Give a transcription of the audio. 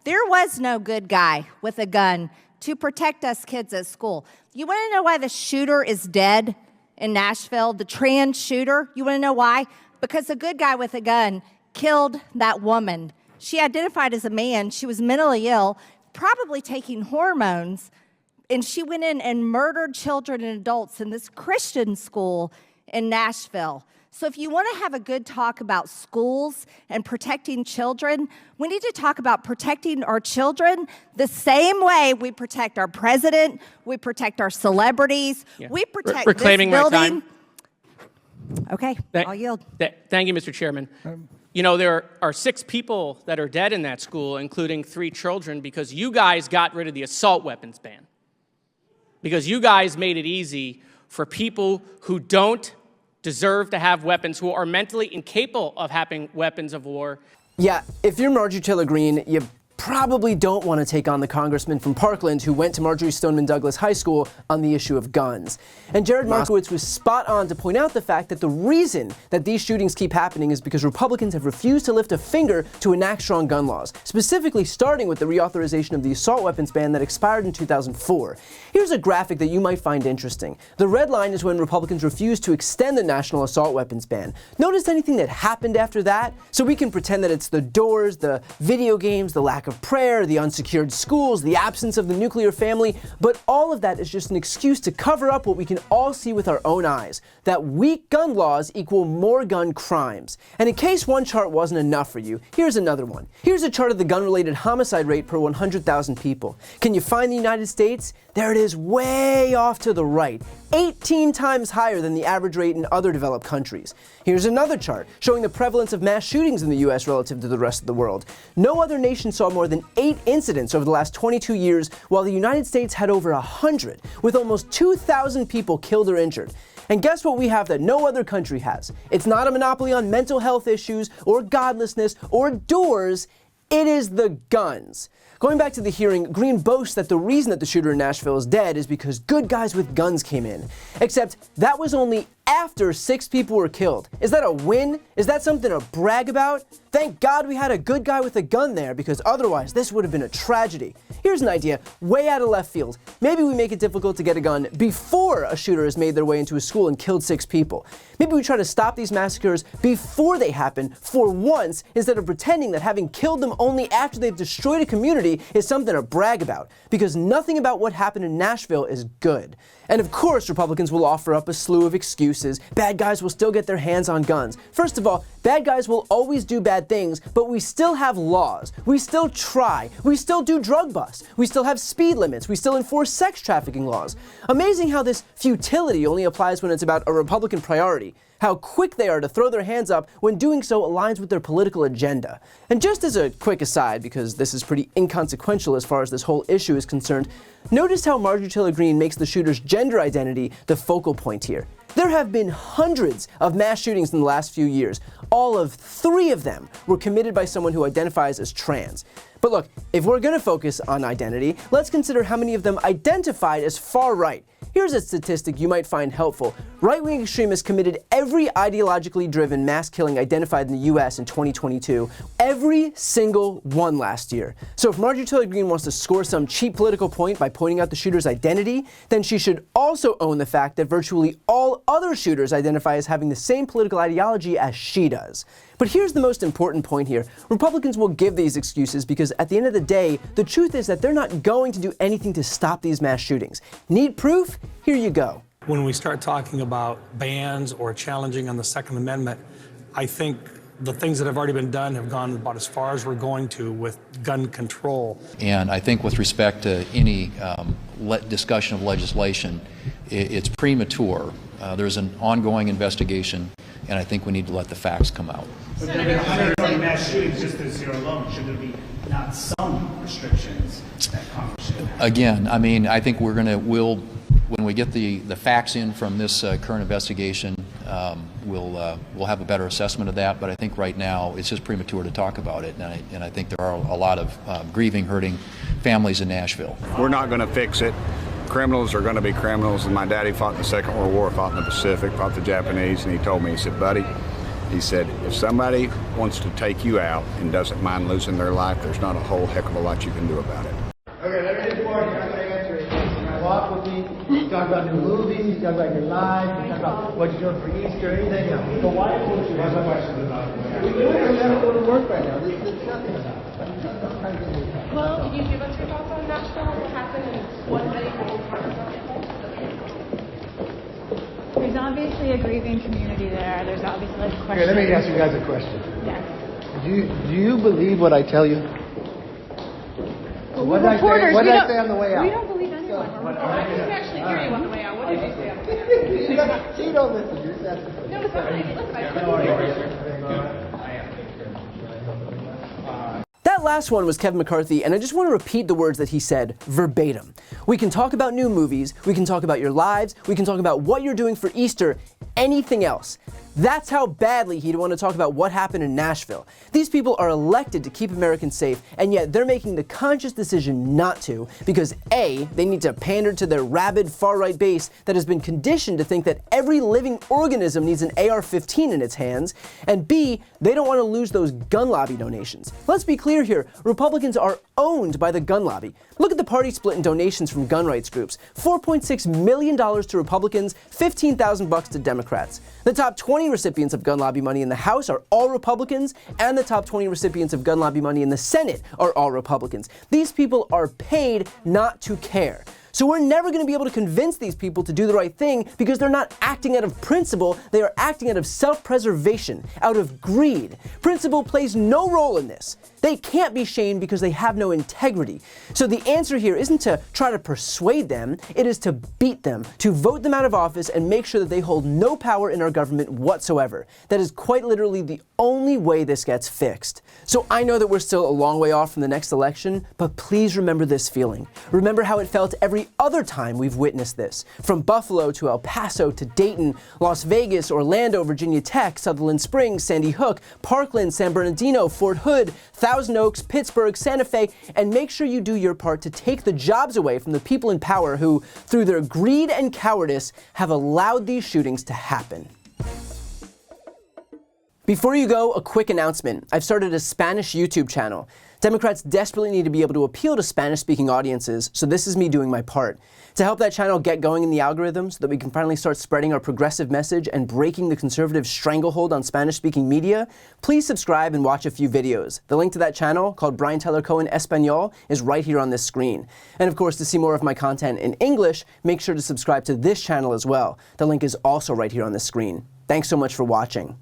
There was no good guy with a gun to protect us kids at school. You want to know why the shooter is dead in Nashville, the trans shooter? You want to know why? Because a good guy with a gun killed that woman. She identified as a man. She was mentally ill, probably taking hormones, and she went in and murdered children and adults in this Christian school in Nashville. So if you want to have a good talk about schools and protecting children, we need to talk about protecting our children the same way we protect our president, we protect our celebrities, we protect this building. My time. Okay, I'll yield. Thank you, Mr. Chairman. You know, there are 6 people that are dead in that school, including 3 children, because you guys got rid of the assault weapons ban. Because you guys made it easy for people who don't deserve to have weapons, who are mentally incapable of having weapons of war. Yeah, if you're Marjorie Taylor Greene, you probably don't want to take on the congressman from Parkland who went to Marjorie Stoneman Douglas High School on the issue of guns. And Jared Markowitz was spot on to point out the fact that the reason that these shootings keep happening is because Republicans have refused to lift a finger to enact strong gun laws, specifically starting with the reauthorization of the assault weapons ban that expired in 2004. Here's a graphic that you might find interesting. The red line is when Republicans refused to extend the national assault weapons ban. Notice anything that happened after that? So we can pretend that it's the doors, the video games, the lack of prayer, the unsecured schools, the absence of the nuclear family, but all of that is just an excuse to cover up what we can all see with our own eyes, that weak gun laws equal more gun crimes. And in case one chart wasn't enough for you, here's another one. Here's a chart of the gun-related homicide rate per 100,000 people. Can you find the United States? There it is, way off to the right, 18 times higher than the average rate in other developed countries. Here's another chart showing the prevalence of mass shootings in the U.S. relative to the rest of the world. No other nation saw more than 8 incidents over the last 22 years, while the United States had over 100, with almost 2,000 people killed or injured. And guess what we have that no other country has? It's not a monopoly on mental health issues, or godlessness, or doors. It is the guns. Going back to the hearing, Greene boasts that the reason that the shooter in Nashville is dead is because good guys with guns came in. Except that was only after 6 people were killed. Is that a win? Is that something to brag about? Thank God we had a good guy with a gun there, because otherwise this would have been a tragedy. Here's an idea, way out of left field. Maybe we make it difficult to get a gun before a shooter has made their way into a school and killed 6 people. Maybe we try to stop these massacres before they happen for once, instead of pretending that having killed them only after they've destroyed a community is something to brag about, because nothing about what happened in Nashville is good. And of course, Republicans will offer up a slew of excuses. Bad guys will still get their hands on guns. First of all, bad guys will always do bad things, but we still have laws. We still try. We still do drug busts. We still have speed limits. We still enforce sex trafficking laws. Amazing how this futility only applies when it's about a Republican priority. How quick they are to throw their hands up when doing so aligns with their political agenda. And just as a quick aside, because this is pretty inconsequential as far as this whole issue is concerned, notice how Marjorie Taylor Greene makes the shooter's gender identity the focal point here. There have been hundreds of mass shootings in the last few years. All of 3 of them were committed by someone who identifies as trans. But look, if we're going to focus on identity, let's consider how many of them identified as far right. Here's a statistic you might find helpful. Right-wing extremists committed every ideologically driven mass killing identified in the U.S. in 2022. Every single one last year. So if Marjorie Taylor Greene wants to score some cheap political point by pointing out the shooter's identity, then she should also own the fact that virtually all other shooters identify as having the same political ideology as she does. But here's the most important point here. Republicans will give these excuses because at the end of the day, the truth is that they're not going to do anything to stop these mass shootings. Need proof? Here you go. When we start talking about bans or challenging on the Second Amendment, I think the things that have already been done have gone about as far as we're going to with gun control. And I think with respect to any discussion of legislation, it's premature. There's an ongoing investigation, and I think we need to let the facts come out. But there have been 120 mass shootings just this year alone. Should there be not some restrictions that Congress should have? Again, I mean, I think when we get the facts in from this current investigation, we'll have a better assessment of that. But I think right now it's just premature to talk about it, and I think there are a lot of grieving, hurting families in Nashville. We're not going to fix it. Criminals are going to be criminals, and my daddy fought in the Second World War, fought in the Pacific, fought the Japanese, and he told me, he said, buddy, He said, if somebody wants to take you out and doesn't mind losing their life, there's not a whole heck of a lot you can do about it. Okay, let me just warn you, I'm going to answer it. You're going to walk with me, you talk about new movies, you talk about your life, you talk about what you're doing for Easter, anything else. So why would you have questions about it? We're not going to work right now. This is nothing about it. Well, can you give us your thoughts on Nashville, what happened, and what they hold There's obviously a grieving community there. There's obviously a question. Okay, let me ask you guys a question. Yes. Do you believe what I tell you? Well, What did I say on the way out? We don't believe anyone. I didn't actually hear you on the way out. What did you say on the way out? She don't listen. You're just asking. No, it's not. Listen, I That last one was Kevin McCarthy, and I just want to repeat the words that he said verbatim. We can talk about new movies, we can talk about your lives, we can talk about what you're doing for Easter, anything else. That's how badly he'd want to talk about what happened in Nashville. These people are elected to keep Americans safe, and yet they're making the conscious decision not to because A, they need to pander to their rabid far-right base that has been conditioned to think that every living organism needs an AR-15 in its hands, and B, they don't want to lose those gun lobby donations. Let's be clear here, Republicans are owned by the gun lobby. Look at the party split in donations from gun rights groups. $4.6 million to Republicans, $15,000 to Democrats. The top 20 recipients of gun lobby money in the House are all Republicans, and the top 20 recipients of gun lobby money in the Senate are all Republicans. These people are paid not to care. So we're never going to be able to convince these people to do the right thing because they're not acting out of principle, they are acting out of self-preservation, out of greed. Principle plays no role in this. They can't be shamed because they have no integrity. So the answer here isn't to try to persuade them, it is to beat them, to vote them out of office and make sure that they hold no power in our government whatsoever. That is quite literally the only way this gets fixed. So I know that we're still a long way off from the next election, but please remember this feeling. Remember how it felt every other time we've witnessed this. From Buffalo to El Paso to Dayton, Las Vegas, Orlando, Virginia Tech, Sutherland Springs, Sandy Hook, Parkland, San Bernardino, Fort Hood, Thousand Oaks, Pittsburgh, Santa Fe, and make sure you do your part to take the jobs away from the people in power who, through their greed and cowardice, have allowed these shootings to happen. Before you go, a quick announcement. I've started a Spanish YouTube channel. Democrats desperately need to be able to appeal to Spanish-speaking audiences, so this is me doing my part. To help that channel get going in the algorithm so that we can finally start spreading our progressive message and breaking the conservative stranglehold on Spanish-speaking media, please subscribe and watch a few videos. The link to that channel, called Brian Taylor Cohen Espanol, is right here on this screen. And of course, to see more of my content in English, make sure to subscribe to this channel as well. The link is also right here on this screen. Thanks so much for watching.